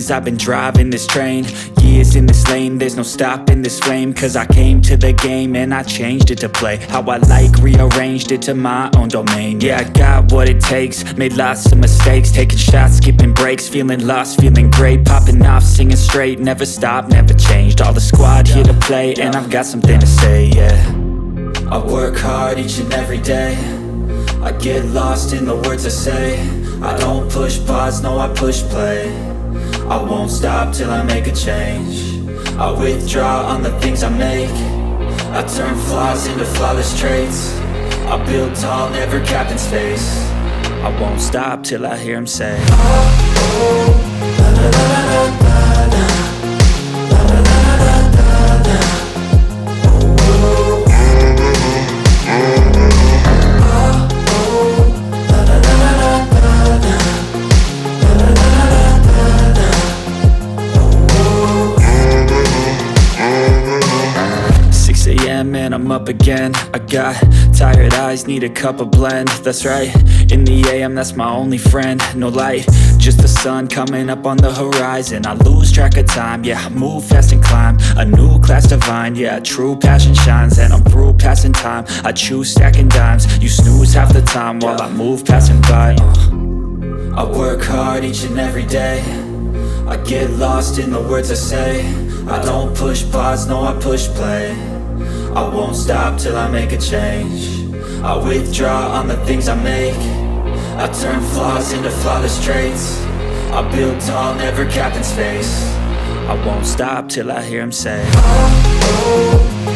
things. I've been driving this train, years in this lane, there's no stopping this flame. Cause I came to the game and I changed it to play how I like, rearranged it to my own domain. Yeah, I got what it takes, made lots of mistakes, taking shots, skipping breaks, feeling lost, feeling great, popping off, singing straight, never stopped, never changed. All the squad here to play, and I've got something to say, yeah. I work hard each and every day, I get lost in the words I say. I don't push pause, no I push play. I won't stop till I make a change. I withdraw on the things I make. I turn flaws into flawless traits. I build tall, never capped in space. I won't stop till I hear him say, oh, oh, la la la la la la, la la la la la la, oh, oh, and I'm up again. I got tired eyes, need a cup of blend. That's right, in the AM, that's my only friend. No light, just the sun coming up on the horizon. I lose track of time, yeah, I move fast and climb a new class divine, yeah, true passion shines. And I'm through passing time, I choose stacking dimes. You snooze half the time while I move passing by. I work hard each and every day, I get lost in the words I say. I don't push pause, no I push play. I won't stop till I make a change. I withdraw on the things I make. I turn flaws into flawless traits. I build tall, never capped in space. I won't stop till I hear him say, oh, oh.